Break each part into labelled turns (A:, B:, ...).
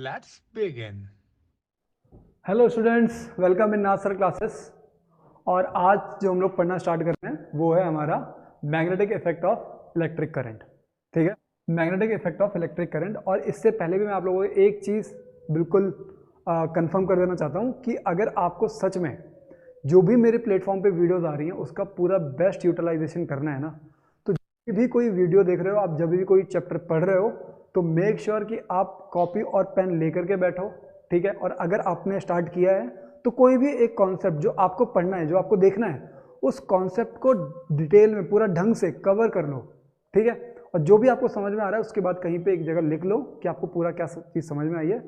A: Let's begin.
B: Hello students, welcome in Nasar classes. और आज जो हम लोग पढ़ना स्टार्ट कर रहे हैं वो है हमारा magnetic effect of electric current. ठीक है, magnetic effect of electric current. और इससे पहले भी मैं आप लोगों को एक चीज़ बिल्कुल कंफर्म कर देना चाहता हूँ कि अगर आपको सच में जो भी मेरे प्लेटफॉर्म पे वीडियोस आ रही हैं उसका पूरा बेस्ट यूटिलाइजेशन करना है ना, तो जब भी कोई वीडियो देख रहे हो, आप जब भी कोई चैप्टर पढ़ रहे हो, तो मेक श्योर कि आप कॉपी और पेन लेकर के बैठो। ठीक है, और अगर आपने स्टार्ट किया है तो कोई भी एक कॉन्सेप्ट जो आपको पढ़ना है, जो आपको देखना है, उस कॉन्सेप्ट को डिटेल में पूरा ढंग से कवर कर लो। ठीक है, और जो भी आपको समझ में आ रहा है उसके बाद कहीं पे एक जगह लिख लो कि आपको पूरा क्या चीज़ समझ में आई है,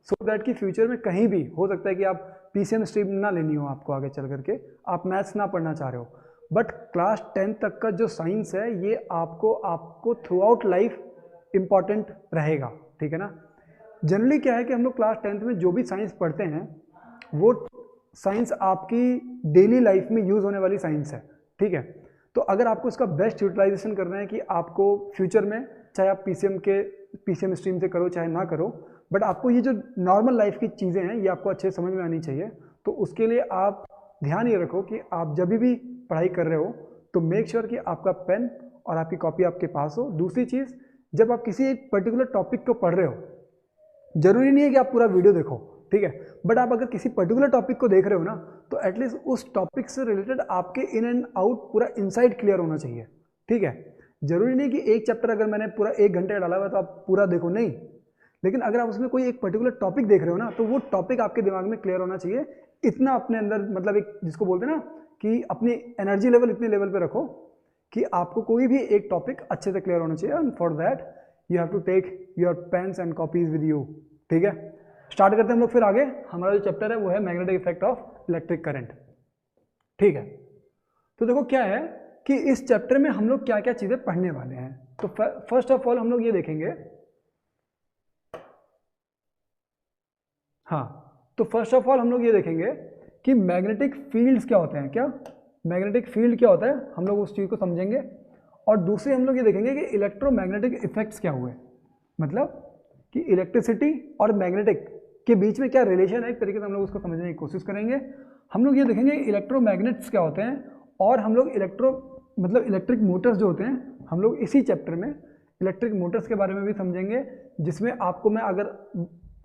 B: सो दैट कि फ्यूचर में कहीं भी हो सकता है कि आप पीसीएम स्ट्रीम ना लेनी हो, आपको आगे चल करके आप मैथ्स ना पढ़ना चाह रहे हो, बट क्लास 10 तक का जो साइंस है ये आपको थ्रू आउट लाइफ इंपॉर्टेंट रहेगा। ठीक है ना। जनरली क्या है कि हम लोग क्लास 10th में जो भी साइंस पढ़ते हैं वो साइंस आपकी डेली लाइफ में यूज़ होने वाली साइंस है। ठीक है, तो अगर आपको इसका बेस्ट यूटिलाइजेशन करना है कि आपको फ्यूचर में, चाहे आप पीसीएम स्ट्रीम से करो चाहे ना करो, बट आपको ये जो नॉर्मल लाइफ की चीज़ें हैं ये आपको अच्छे समझ में आनी चाहिए। तो उसके लिए आप ध्यान ये रखो कि आप जब भी पढ़ाई कर रहे हो तो मेक श्योर कि आपका पेन और आपकी कॉपी आपके पास हो। दूसरी चीज़, जब आप किसी एक पर्टिकुलर टॉपिक को पढ़ रहे हो, जरूरी नहीं है कि आप पूरा वीडियो देखो, ठीक है, बट आप अगर किसी पर्टिकुलर टॉपिक को देख रहे हो ना, तो एटलीस्ट उस टॉपिक से रिलेटेड आपके इन एंड आउट पूरा इनसाइट क्लियर होना चाहिए। ठीक है, जरूरी नहीं कि एक चैप्टर अगर मैंने पूरा 1 घंटे डाला हुआ तो आप पूरा देखो, नहीं, लेकिन अगर आप उसमें कोई एक पर्टिकुलर टॉपिक देख रहे हो ना, तो वो टॉपिक आपके दिमाग में क्लियर होना चाहिए। इतना अपने अंदर, मतलब एक जिसको बोलते हैं ना कि अपनी एनर्जी लेवल इतने लेवल पे रखो कि आपको कोई भी एक टॉपिक अच्छे से क्लियर होना चाहिए। And for that you have to take your pens and copies with you. ठीक है, स्टार्ट करते हैं हम लोग फिर आगे। हमारा जो चैप्टर है वो है magnetic effect of electric current. ठीक है, तो देखो क्या है कि इस चैप्टर में हम लोग क्या क्या चीजें पढ़ने वाले हैं। तो फर्स्ट ऑफ ऑल हम लोग ये देखेंगे, हाँ, तो फर्स्ट ऑफ ऑल हम लोग ये देखेंगे कि मैग्नेटिक फील्ड्स क्या होते हैं। क्या मैग्नेटिक फील्ड क्या होता है, हम लोग उस चीज़ को समझेंगे। और दूसरे हम लोग ये देखेंगे कि इलेक्ट्रोमैग्नेटिक इफेक्ट्स क्या हुए, मतलब कि इलेक्ट्रिसिटी और मैग्नेटिक के बीच में क्या रिलेशन है, एक तरीके से हम लोग उसको समझने की कोशिश करेंगे। हम लोग ये देखेंगे इलेक्ट्रोमैग्नेट्स क्या होते हैं, और हम लोग इलेक्ट्रिक मोटर्स जो होते हैं, हम लोग इसी चैप्टर में इलेक्ट्रिक मोटर्स के बारे में भी समझेंगे, जिसमें आपको मैं अगर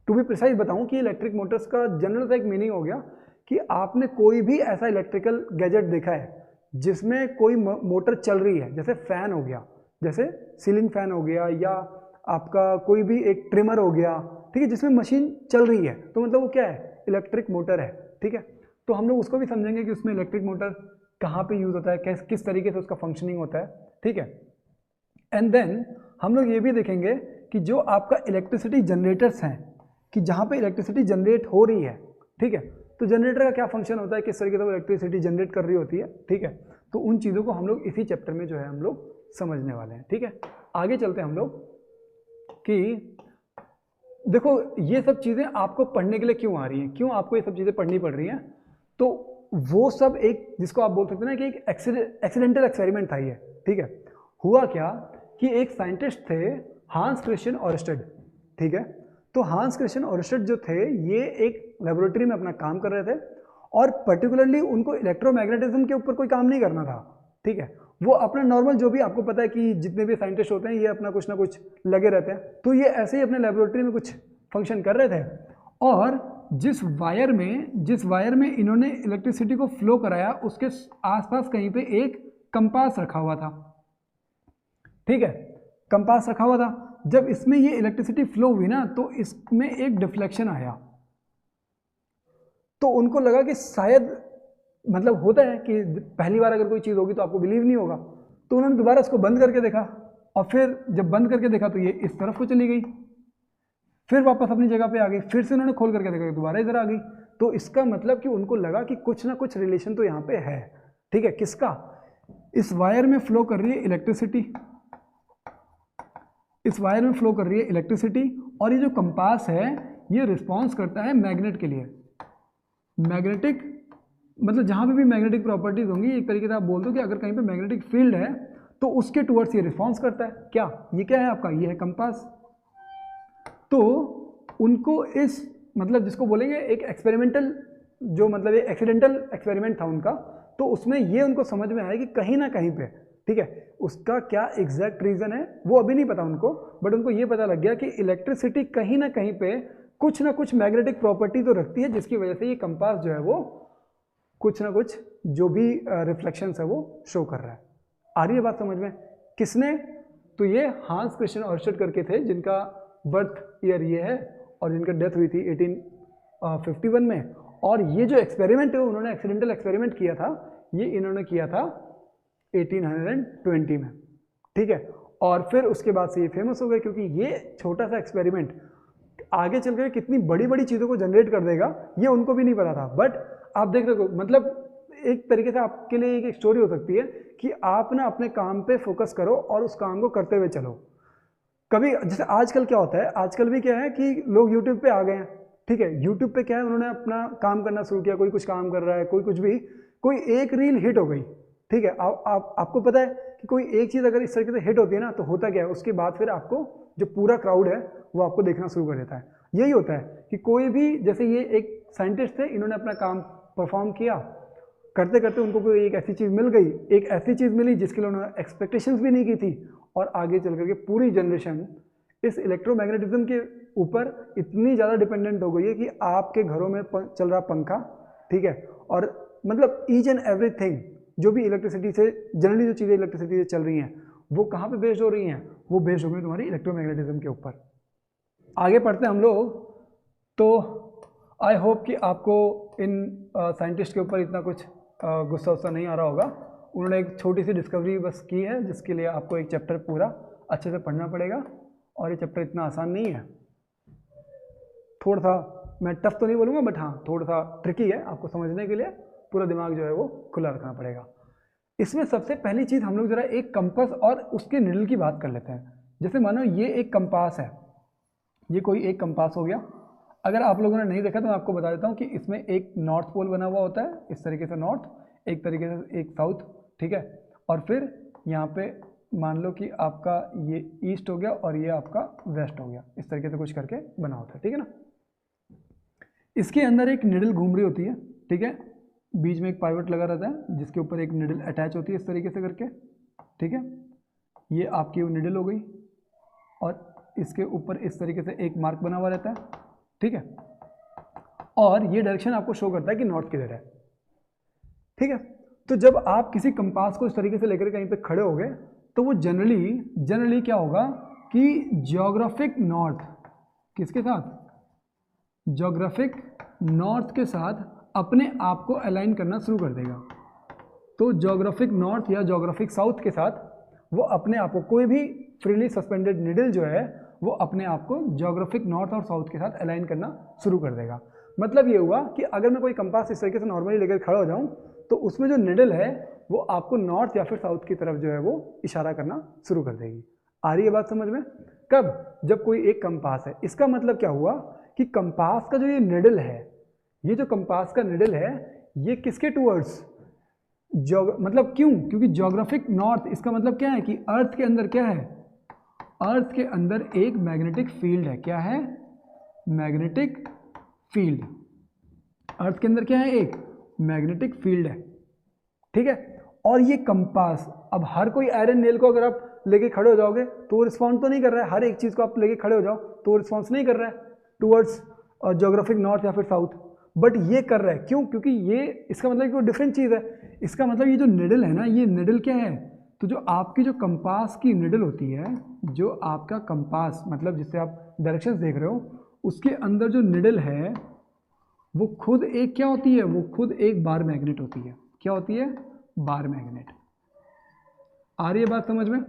B: टू बी प्रिसाइज बताऊं कि इलेक्ट्रिक मोटर्स का जनरल सा एक मीनिंग हो गया कि आपने कोई भी ऐसा इलेक्ट्रिकल गैजेट देखा है जिसमें कोई मोटर चल रही है, जैसे फैन हो गया, जैसे सीलिंग फैन हो गया, या आपका कोई भी एक ट्रिमर हो गया, ठीक है, जिसमें मशीन चल रही है, तो मतलब वो क्या है, इलेक्ट्रिक मोटर है। ठीक है, तो हम लोग उसको भी समझेंगे कि उसमें इलेक्ट्रिक मोटर कहाँ पे यूज होता है, किस तरीके से उसका फंक्शनिंग होता है। ठीक है, एंड देन हम लोग ये भी देखेंगे कि जो आपका इलेक्ट्रिसिटी जनरेटर्स हैं, कि जहाँ पे इलेक्ट्रिसिटी जनरेट हो रही है, ठीक है, तो जनरेटर का क्या फंक्शन होता है, किस तरीके से वो इलेक्ट्रिसिटी जनरेट कर रही होती है। ठीक है, तो उन चीज़ों को हम लोग इसी चैप्टर में जो है हम लोग समझने वाले हैं। ठीक है, आगे चलते हैं हम लोग कि देखो ये सब चीज़ें आपको पढ़ने के लिए क्यों आ रही हैं, क्यों आपको ये सब चीज़ें पढ़नी पड़ रही हैं। तो वो सब एक, जिसको आप बोल सकते हैं ना कि एक एक्सीडेंटल एक्सपेरिमेंट था ये। ठीक है, हुआ क्या कि एक साइंटिस्ट थे, हांस क्रिश्चियन ओरस्टेड। ठीक है, तो हांस क्रिश्चियन ओरस्टेड जो थे ये एक लेबोरेटरी में अपना काम कर रहे थे, और पर्टिकुलरली उनको इलेक्ट्रोमैग्नेटिज्म के ऊपर कोई काम नहीं करना था। ठीक है, वो अपना नॉर्मल, जो भी आपको पता है कि जितने भी साइंटिस्ट होते हैं ये अपना कुछ ना कुछ लगे रहते हैं, तो ये ऐसे ही अपने लेबोरेटरी में कुछ फंक्शन कर रहे थे। और जिस वायर में इन्होंने इलेक्ट्रिसिटी को फ्लो कराया, उसके आसपास कहीं पे एक कंपास रखा हुआ था। ठीक है, कंपास रखा हुआ था। जब इसमें ये इलेक्ट्रिसिटी फ्लो हुई ना, तो इसमें एक डिफ्लेक्शन आया, तो उनको लगा कि शायद, मतलब होता है कि पहली बार अगर कोई चीज़ होगी तो आपको बिलीव नहीं होगा, तो उन्होंने दोबारा इसको बंद करके देखा, और फिर जब बंद करके देखा तो ये इस तरफ को चली गई, फिर वापस अपनी जगह पे आ गई, फिर से उन्होंने खोल करके देखा, दोबारा इधर आ गई। तो इसका मतलब कि उनको लगा कि कुछ ना कुछ रिलेशन तो यहाँ पे है। ठीक है, किसका, इस वायर में फ्लो कर रही है इलेक्ट्रिसिटी, इस वायर में फ्लो कर रही है इलेक्ट्रिसिटी, और ये जो कंपास है ये रिस्पॉन्स करता है मैग्नेट के लिए। मैग्नेटिक मतलब जहाँ पे भी मैग्नेटिक प्रॉपर्टीज होंगी, एक तरीके से आप बोल दो कि अगर कहीं पे मैग्नेटिक फील्ड है तो उसके टुवर्ड्स ये रिस्पॉन्स करता है। क्या, ये क्या है आपका, ये है कंपास। तो उनको इस मतलब जिसको बोलेंगे एक एक्सपेरिमेंटल जो मतलब ये एक्सीडेंटल एक्सपेरिमेंट था उनका, तो उसमें ये उनको समझ में आया कि कहीं ना कहीं पे, ठीक है, उसका क्या एग्जैक्ट रीज़न है वो अभी नहीं पता उनको, बट उनको ये पता लग गया कि इलेक्ट्रिसिटी कहीं ना कहीं पे कुछ ना कुछ मैग्नेटिक प्रॉपर्टी तो रखती है, जिसकी वजह से ये कंपास जो है वो कुछ ना कुछ जो भी रिफ्लेक्शंस है वो शो कर रहा है। आ रही है बात समझ में? किसने? तो ये हांस क्रिश्चियन ऑर्स्टेड करके थे, जिनका बर्थ ईयर ये है और जिनका डेथ हुई थी 1851 में। और ये जो एक्सपेरिमेंट है उन्होंने एक्सीडेंटल एक्सपेरिमेंट किया था, ये इन्होंने किया था 1820 में, ठीक है। और फिर उसके बाद से ये फेमस हो गए, क्योंकि ये छोटा सा एक्सपेरिमेंट आगे चल कर कितनी बड़ी बड़ी चीज़ों को जनरेट कर देगा ये उनको भी नहीं पता था। बट आप देख रहे हो, मतलब एक तरीके से आपके लिए एक स्टोरी हो सकती है कि आप ना अपने काम पे फोकस करो और उस काम को करते हुए चलो। कभी जैसे आजकल क्या होता है, आजकल भी क्या है कि लोग यूट्यूब पे आ गए हैं, ठीक है, यूट्यूब पे क्या है उन्होंने अपना काम करना शुरू किया, कोई कुछ काम कर रहा है, कोई कुछ भी, कोई एक रील हिट हो गई, ठीक है। आपको पता है कि कोई एक चीज़ अगर इस तरीके से हिट होती है ना, तो होता क्या है उसके बाद फिर आपको जो पूरा क्राउड है वो आपको देखना शुरू कर देता है। यही होता है कि कोई भी, जैसे ये एक साइंटिस्ट थे, इन्होंने अपना काम परफॉर्म किया, करते करते उनको कोई एक ऐसी चीज़ मिल गई, एक ऐसी चीज़ मिली जिसके लिए उन्होंने एक्सपेक्टेशंस भी नहीं की थी, और आगे चल करके पूरी जनरेशन इस इलेक्ट्रोमैग्नेटिज्म के ऊपर इतनी ज़्यादा डिपेंडेंट हो गई है कि आपके घरों में चल रहा पंखा, ठीक है, और मतलब ईच एंड एवरीथिंग जो भी इलेक्ट्रिसिटी से, जनरली जो चीज़ें इलेक्ट्रिसिटी से चल रही हैं वो कहाँ पे बेस्ड हो रही हैं, वो बेस्ड हो गई तुम्हारी इलेक्ट्रोमैग्नेटिज्म के ऊपर। आगे पढ़ते हैं हम लोग। तो आई होप कि आपको इन साइंटिस्ट के ऊपर इतना कुछ गुस्सा वुस्सा नहीं आ रहा होगा। उन्होंने एक छोटी सी डिस्कवरी बस की है, जिसके लिए आपको एक चैप्टर पूरा अच्छे से पढ़ना पड़ेगा, और ये चैप्टर इतना आसान नहीं है, थोड़ा सा, मैं टफ तो नहीं बोलूँगा, बट हाँ थोड़ा सा ट्रिकी है। आपको समझने के लिए पूरा दिमाग जो है वो खुला रखना पड़ेगा। इसमें सबसे पहली चीज़ हम लोग ज़रा एक कंपास और उसके निडल की बात कर लेते हैं। जैसे मानो ये एक कंपास है, ये कोई एक कंपास हो गया। अगर आप लोगों ने नहीं देखा तो मैं आपको बता देता हूँ कि इसमें एक नॉर्थ पोल बना हुआ होता है, इस तरीके से नॉर्थ, एक तरीके से एक साउथ, ठीक है, और फिर यहाँ पे मान लो कि आपका ये ईस्ट हो गया और ये आपका वेस्ट हो गया, इस तरीके से कुछ करके बना होता है, ठीक है ना। इसके अंदर एक निडल घूम रही होती है, ठीक है, बीच में एक पाइवट लगा रहता है जिसके ऊपर एक निडल अटैच होती है इस तरीके से करके, ठीक है। ये आपकी वो निडल हो गई, और इसके ऊपर इस तरीके से एक मार्क बना हुआ रहता है, ठीक है, और ये डायरेक्शन आपको शो करता है कि नॉर्थ किधर है, ठीक है। तो जब आप किसी कंपास को इस तरीके से लेकर कहीं पे खड़े हो गए, तो वो जनरली क्या होगा कि ज्योग्राफिक नॉर्थ किसके साथ, ज्योग्राफिक नॉर्थ के साथ अपने आप को अलाइन करना शुरू कर देगा। तो ज्योग्राफिक नॉर्थ या ज्योग्राफिक साउथ के साथ वो अपने आप को, कोई भी फ्रीली सस्पेंडेड निडल जो है वो अपने आप को ज्योग्राफिक नॉर्थ और साउथ के साथ अलाइन करना शुरू कर देगा। मतलब ये हुआ कि अगर मैं कोई कंपास इस तरीके से नॉर्मली लेकर खड़ा हो जाऊं, तो उसमें जो निडल है वो आपको नॉर्थ या फिर साउथ की तरफ जो है वो इशारा करना शुरू कर देगी। आ रही है बात समझ में? कब? जब कोई एक कंपास है। इसका मतलब क्या हुआ कि कंपास का जो ये निडल है, ये जो कंपास का निडल है, ये किसके टूवर्ड्स, मतलब क्यों? क्योंकि ज्योग्राफिक नॉर्थ, इसका मतलब क्या है कि अर्थ के अंदर क्या है, अर्थ के अंदर एक मैग्नेटिक फील्ड है। क्या है? Magnetic field. अर्थ के अंदर क्या है? एक मैग्नेटिक फील्ड है, ठीक है। और ये कंपास, अब हर कोई आयरन नेल को अगर आप लेके खड़े हो जाओगे तो वो रिस्पॉन्ड तो नहीं कर रहा है, हर एक चीज़ को आप लेके खड़े हो जाओ तो वो रिस्पॉन्स नहीं कर रहा है टूवर्ड्स ज्योग्राफिक नॉर्थ या फिर साउथ, बट ये कर रहा है। क्यों? क्योंकि ये, इसका मतलब कि वो डिफरेंट चीज़ है। इसका मतलब ये जो निडल है ना, ये निडल क्या है, तो जो आपकी जो कंपास की निडल होती है, जो आपका कंपास मतलब जिससे आप डायरेक्शंस देख रहे हो, उसके अंदर जो निडल है वो खुद एक क्या होती है, वो खुद एक बार मैग्नेट होती है। क्या होती है? Bar magnet. आ रही है बात समझ में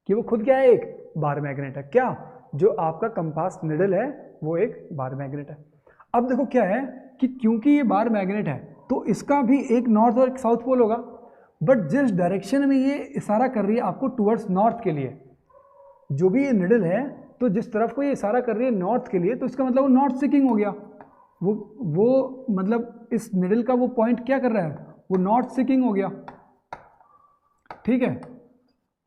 B: कि वो खुद क्या है? एक बार मैग्नेट है। क्या? जो आपका कंपास निडल है वो एक बार मैग्नेट है। अब देखो क्या है कि क्योंकि ये बार मैग्नेट है तो इसका भी एक नॉर्थ और एक साउथ पोल होगा, बट जिस डायरेक्शन में ये इशारा कर रही है आपको टुवर्ड्स नॉर्थ के लिए, जो भी ये निडल है, तो जिस तरफ को ये इशारा कर रही है नॉर्थ के लिए, तो इसका मतलब वो नॉर्थ सीकिंग हो गया। वो मतलब इस निडल का वो पॉइंट क्या कर रहा है, वो नॉर्थ सीकिंग हो गया, ठीक है।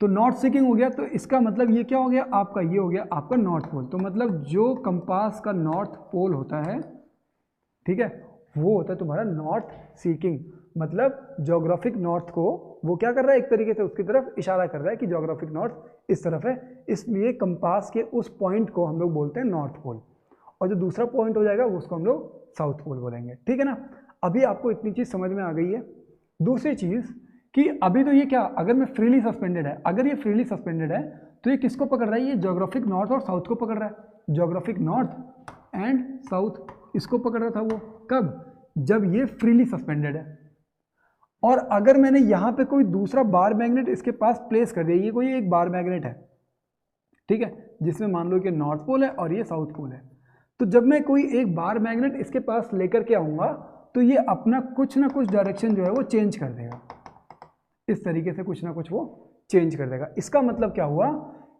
B: तो नॉर्थ सीकिंग हो गया, तो इसका मतलब ये क्या हो गया आपका, ये हो गया आपका नॉर्थ पोल। तो मतलब जो कंपास का नॉर्थ पोल होता है, ठीक है, वो होता है तुम्हारा नॉर्थ सीकिंग। मतलब ज्योग्राफिक नॉर्थ को वो क्या कर रहा है, एक तरीके से उसकी तरफ इशारा कर रहा है कि ज्योग्राफिक नॉर्थ इस तरफ है, इसलिए कंपास के उस पॉइंट को हम लोग बोलते हैं नॉर्थ पोल, और जो दूसरा पॉइंट हो जाएगा उसको हम लोग साउथ पोल बोलेंगे। ठीक है ना, अभी आपको इतनी चीज़ समझ में आ गई है। दूसरी चीज़ कि अभी तो ये क्या, अगर मैं फ्रीली सस्पेंडेड है, अगर ये फ्रीली सस्पेंडेड है तो ये किसको पकड़ रहा है, ये ज्योग्राफिक नॉर्थ और साउथ को पकड़ रहा है। ज्योग्राफिक नॉर्थ एंड साउथ इसको पकड़ रहा था वो, कब, जब ये फ्रीली सस्पेंडेड है। और अगर मैंने यहाँ पे कोई दूसरा बार मैग्नेट इसके पास प्लेस कर दिया, ये कोई एक बार मैग्नेट है, ठीक है, जिसमें मान लो कि नॉर्थ पोल है और ये साउथ पोल है, तो जब मैं कोई एक बार मैग्नेट इसके पास लेकर के आऊँगा तो ये अपना कुछ ना कुछ डायरेक्शन जो है वो चेंज कर देगा, इस तरीके से कुछ ना कुछ वो चेंज कर देगा। इसका मतलब क्या हुआ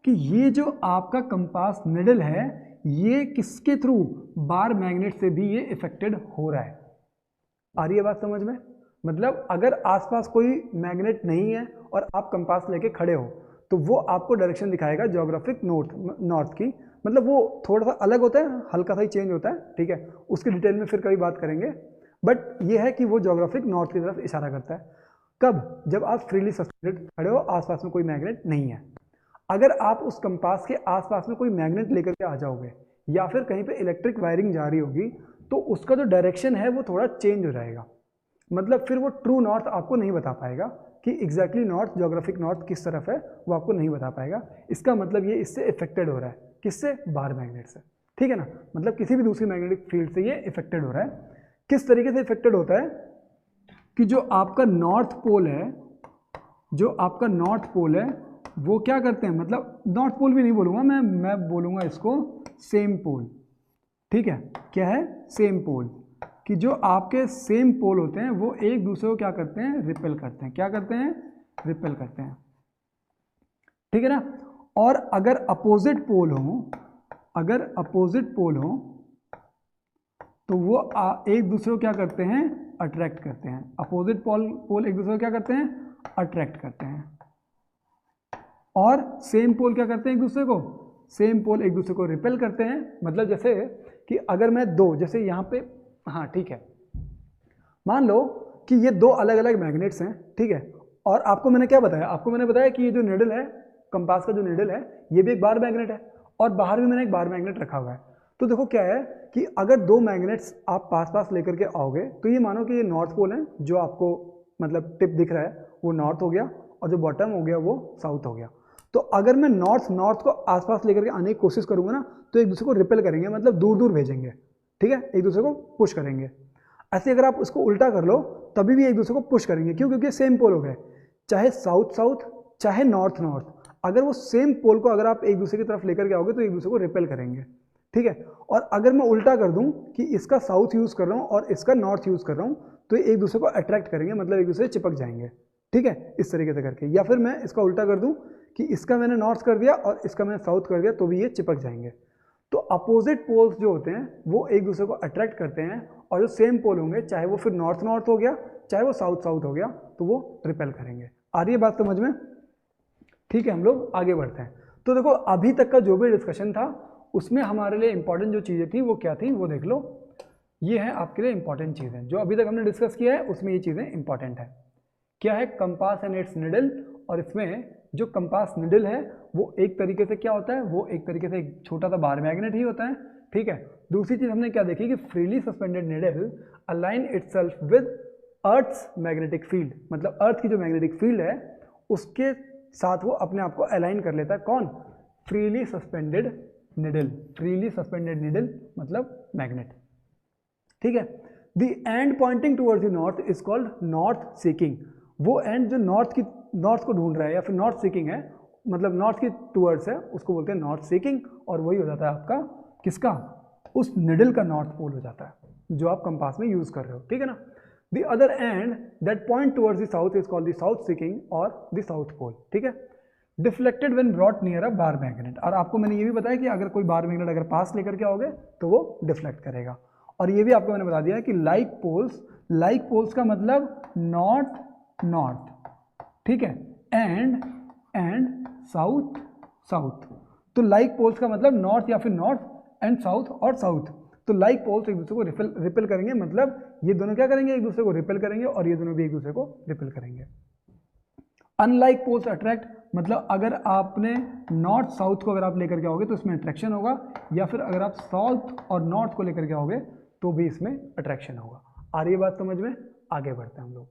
B: कि ये जो आपका कंपास निडल है, ये किसके थ्रू, बार मैग्नेट से भी ये इफेक्टेड हो रहा है। आ रही है बात समझ में? मतलब अगर आसपास कोई मैग्नेट नहीं है और आप कंपास लेके खड़े हो तो वो आपको डायरेक्शन दिखाएगा ज्योग्राफिक नॉर्थ की। मतलब वो थोड़ा सा अलग होता है, हल्का सा ही चेंज होता है, ठीक है, उसकी डिटेल में फिर कभी बात करेंगे, बट ये है कि वो ज्योग्राफिक नॉर्थ की तरफ इशारा करता है। कब, जब आप फ्रीली सस्पेंडेड खड़े हो, आसपास में कोई मैग्नेट नहीं है। अगर आप उस कंपास के आसपास में कोई मैग्नेट लेकर के आ जाओगे या फिर कहीं पे इलेक्ट्रिक वायरिंग जा रही होगी तो उसका जो डायरेक्शन है वो थोड़ा चेंज हो जाएगा। मतलब फिर वो ट्रू नॉर्थ आपको नहीं बता पाएगा कि एग्जैक्टली नॉर्थ, ज्योग्राफिक नॉर्थ किस तरफ है, वो आपको नहीं बता पाएगा। इसका मतलब ये इससे इफेक्टेड हो रहा है, किससे, बार मैग्नेट से। ठीक है ना, मतलब किसी भी दूसरी मैग्नेटिक फील्ड से ये इफेक्टेड हो रहा है। किस तरीके से इफेक्टेड होता है कि जो आपका नॉर्थ पोल है, जो आपका नॉर्थ पोल है वो क्या करते हैं, मतलब नॉर्थ पोल भी नहीं बोलूँगा मैं बोलूँगा इसको सेम पोल। ठीक है, क्या है, सेम पोल, कि जो आपके सेम पोल होते हैं वो एक दूसरे को क्या करते हैं, रिपेल करते हैं। क्या करते हैं, रिपेल करते हैं। ठीक है ना, और अगर अपोजिट पोल हो, अगर अपोजिट पोल हो तो वो एक दूसरे को क्या करते हैं, अट्रैक्ट करते हैं। अपोजिट पोल एक दूसरे को क्या करते हैं, अट्रैक्ट करते हैं। और सेम पोल क्या करते हैं, एक दूसरे को, सेम पोल एक दूसरे को रिपेल करते हैं। मतलब जैसे कि अगर मैं दो, जैसे यहाँ पे, हाँ ठीक है, मान लो कि ये दो अलग अलग मैग्नेट्स हैं, ठीक है, और आपको मैंने क्या बताया, आपको मैंने बताया कि ये जो निडल है, कंपास का जो निडल है, ये भी एक बार मैग्नेट है और बाहर भी मैंने एक बार मैग्नेट रखा हुआ है। तो देखो क्या है कि अगर दो मैग्नेट्स आप पास पास लेकर के आओगे तो ये मानो कि ये नॉर्थ पोल है, जो आपको मतलब टिप दिख रहा है वो नॉर्थ हो गया, और जो बॉटम हो गया वो साउथ हो गया। तो अगर मैं नॉर्थ को आसपास लेकर के आने की कोशिश करूंगा ना तो एक दूसरे को रिपेल करेंगे, मतलब दूर दूर भेजेंगे। ठीक है, एक दूसरे को पुश करेंगे। ऐसे अगर आप उसको उल्टा कर लो तभी भी एक दूसरे को पुश करेंगे। क्यों? क्योंकि सेम पोल हो गए, चाहे साउथ साउथ चाहे नॉर्थ नॉर्थ, अगर वो सेम पोल को अगर आप एक दूसरे की तरफ लेकर के आओगे तो एक दूसरे को रिपेल करेंगे। ठीक है, और अगर मैं उल्टा कर दूं कि इसका साउथ यूज कर रहा हूं और इसका नॉर्थ यूज कर रहा हूं तो एक दूसरे को अट्रैक्ट करेंगे, मतलब एक दूसरे से चिपक जाएंगे। ठीक है, इस तरीके से करके। या फिर मैं इसका उल्टा कर दूं कि इसका मैंने नॉर्थ कर दिया और इसका मैंने साउथ कर दिया तो भी ये चिपक जाएंगे। तो अपोजिट पोल्स जो होते हैं वो एक दूसरे को अट्रैक्ट करते हैं, और जो सेम पोल होंगे, चाहे वो फिर नॉर्थ नॉर्थ हो गया चाहे वो साउथ साउथ हो गया, तो वो रिपेल करेंगे। आ रही है बात समझ में? ठीक है, हम लोग आगे बढ़ते हैं। तो देखो अभी तक का जो भी डिस्कशन था उसमें हमारे लिए इंपॉर्टेंट जो चीज़ें थी वो क्या थी, वो देख लो। ये है आपके लिए इंपॉर्टेंट चीज़ें जो अभी तक हमने डिस्कस किया है, उसमें ये चीज़ें इंपॉर्टेंट है। क्या है, कंपास एंड इट्स निडल। और इसमें जो कंपास निडल है वो एक तरीके से क्या होता है, वो एक तरीके से एक छोटा सा बार मैग्नेट ही होता है। ठीक है, दूसरी चीज़ हमने क्या देखी कि freely suspended needle align itself with earth's magnetic field. मतलब अर्थ की जो मैग्नेटिक फील्ड है उसके साथ वो अपने आप को अलाइन कर लेता है। कौन? Freely suspended needle. Freely suspended needle मतलब मैग्नेट। ठीक है, the end pointing towards the north is called north seeking. वो एंड जो नॉर्थ को ढूंढ रहा है या फिर नॉर्थ सीकिंग है, मतलब नॉर्थ की टुवर्ड्स है, उसको बोलते हैं नॉर्थ सीकिंग। और वही हो जाता है आपका किसका, उस निडल का नॉर्थ पोल हो जाता है जो आप कंपास में यूज कर रहे हो। ठीक है ना, the other and that point towards the south is called the south seeking और द साउथ पोल। ठीक है, deflected when brought near a bar magnet. और आपको मैंने ये भी बताया कि अगर कोई बार मैग्नेट अगर पास लेकर के आओगे तो वो डिफ्लेक्ट करेगा। और ये भी आपको मैंने बता दिया है कि लाइक पोल्स का मतलब नॉर्थ नॉर्थ। ठीक है, एंड एंड साउथ साउथ। तो लाइक पोल्स का मतलब नॉर्थ या फिर नॉर्थ एंड साउथ और साउथ। तो लाइक पोल्स एक दूसरे को रिपेल करेंगे, मतलब ये दोनों क्या करेंगे, एक दूसरे को रिपेल करेंगे और ये दोनों भी एक दूसरे को रिपेल करेंगे। अनलाइक पोल्स अट्रैक्ट, मतलब अगर आपने नॉर्थ साउथ को अगर आप लेकर के आओगे तो इसमें अट्रैक्शन होगा, या फिर अगर आप साउथ और नॉर्थ को लेकर के आओगे तो भी इसमें अट्रैक्शन होगा। आ रही है बात समझ में? आगे बढ़ते हैं हम लोग।